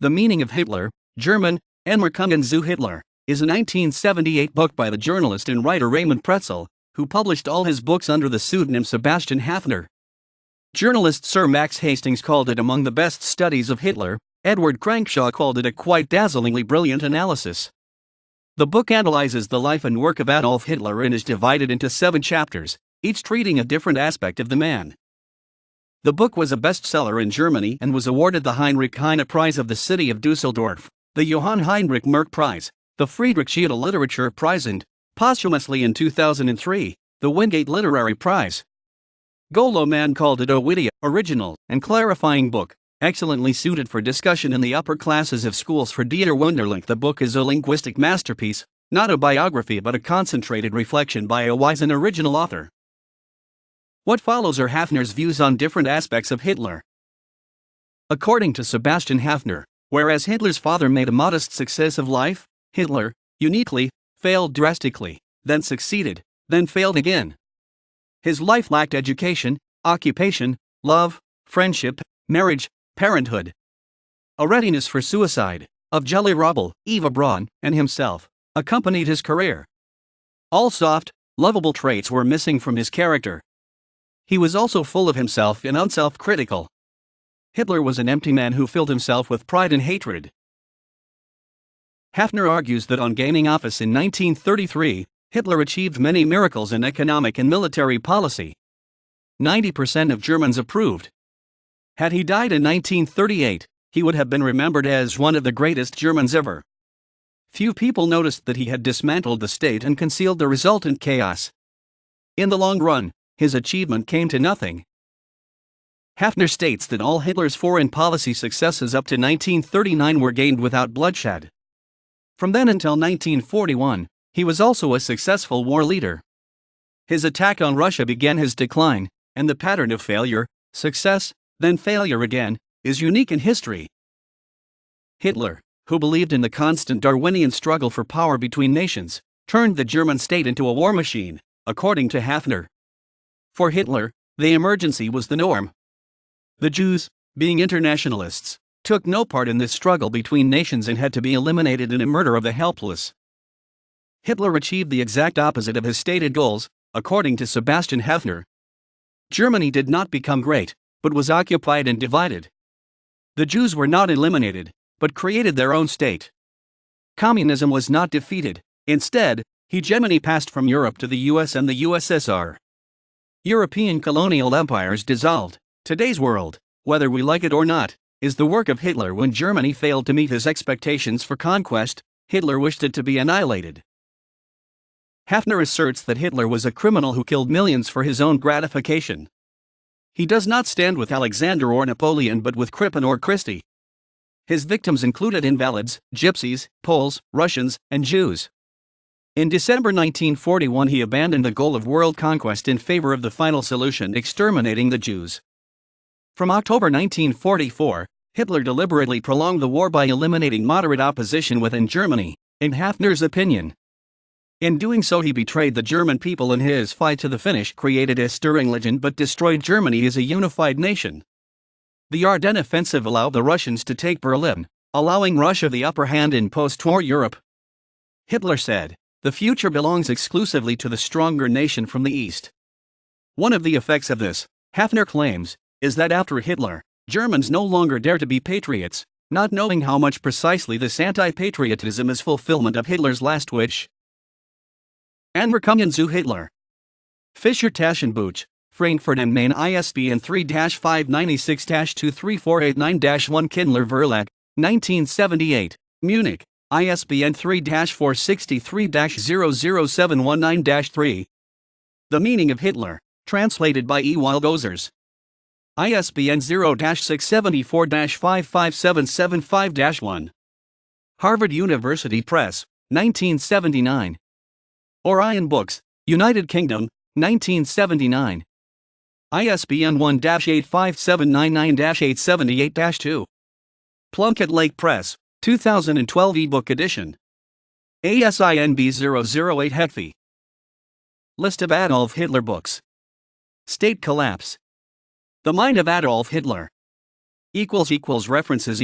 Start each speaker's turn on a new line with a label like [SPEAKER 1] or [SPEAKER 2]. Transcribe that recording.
[SPEAKER 1] The Meaning of Hitler, German, Anmerkungen zu Hitler, is a 1978 book by the journalist and writer Raimund Pretzel, who published all his books under the pseudonym Sebastian Haffner. Journalist Sir Max Hastings called it among the best studies of Hitler. Edward Crankshaw called it a quite dazzlingly brilliant analysis. The book analyzes the life and work of Adolf Hitler and is divided into 7 chapters, each treating a different aspect of the man. The book was a bestseller in Germany and was awarded the Heinrich Heine Prize of the city of Dusseldorf, the Johann Heinrich Merck Prize, the Friedrich Schlegel Literature Prize, and, posthumously in 2003, the Wingate Literary Prize. Golo Man called it a witty, original, and clarifying book, excellently suited for discussion in the upper classes of schools. For Dieter Wunderlich, the book is a linguistic masterpiece, not a biography but a concentrated reflection by a wise and original author. What follows are Haffner's views on different aspects of Hitler. According to Sebastian Haffner, whereas Hitler's father made a modest success of life, Hitler, uniquely, failed drastically, then succeeded, then failed again. His life lacked education, occupation, love, friendship, marriage, parenthood. A readiness for suicide, of Jelly Robbel, Eva Braun, and himself, accompanied his career. All soft, lovable traits were missing from his character. He was also full of himself and unself-critical. Hitler was an empty man who filled himself with pride and hatred. Haffner argues that on gaining office in 1933, Hitler achieved many miracles in economic and military policy. 90% of Germans approved. Had he died in 1938, he would have been remembered as one of the greatest Germans ever. Few people noticed that he had dismantled the state and concealed the resultant chaos. In the long run, his achievement came to nothing. Haffner states that all Hitler's foreign policy successes up to 1939 were gained without bloodshed. From then until 1941, he was also a successful war leader. His attack on Russia began his decline, and the pattern of failure, success, then failure again, is unique in history. Hitler, who believed in the constant Darwinian struggle for power between nations, turned the German state into a war machine, according to Haffner. For Hitler, the emergency was the norm. The Jews, being internationalists, took no part in this struggle between nations and had to be eliminated in a murder of the helpless. Hitler achieved the exact opposite of his stated goals, according to Sebastian Haffner. Germany did not become great, but was occupied and divided. The Jews were not eliminated, but created their own state. Communism was not defeated. Instead, hegemony passed from Europe to the US and the USSR. European colonial empires dissolved. Today's world, whether we like it or not, is the work of Hitler. When Germany failed to meet his expectations for conquest, Hitler wished it to be annihilated. Haffner asserts that Hitler was a criminal who killed millions for his own gratification. He does not stand with Alexander or Napoleon but with Crippen or Christie. His victims included invalids, gypsies, Poles, Russians, and Jews. In December 1941 he abandoned the goal of world conquest in favor of the final solution, exterminating the Jews. From October 1944, Hitler deliberately prolonged the war by eliminating moderate opposition within Germany, in Haffner's opinion. In doing so he betrayed the German people in his fight to the finish, created a stirring legend but destroyed Germany as a unified nation. The Ardennes offensive allowed the Russians to take Berlin, allowing Russia the upper hand in post-war Europe. Hitler said, "The future belongs exclusively to the stronger nation from the East." One of the effects of this, Haffner claims, is that after Hitler, Germans no longer dare to be patriots, not knowing how much precisely this anti-patriotism is fulfillment of Hitler's last wish. Anmerkungen zu Hitler. Fischer Taschenbuch, Frankfurt am Main, ISBN 3-596-23489-1 Kindler Verlag, 1978, Munich, ISBN 3-463-00719-3. The Meaning of Hitler, translated by E. Wildgozers. ISBN 0-674-55775-1. Harvard University Press, 1979. Orion Books, United Kingdom, 1979. ISBN 1-85799-878-2. Plunkett Lake Press, 2012 ebook edition. ASIN B008 Hetfi. List of Adolf Hitler books. State collapse. The Mind of Adolf Hitler. References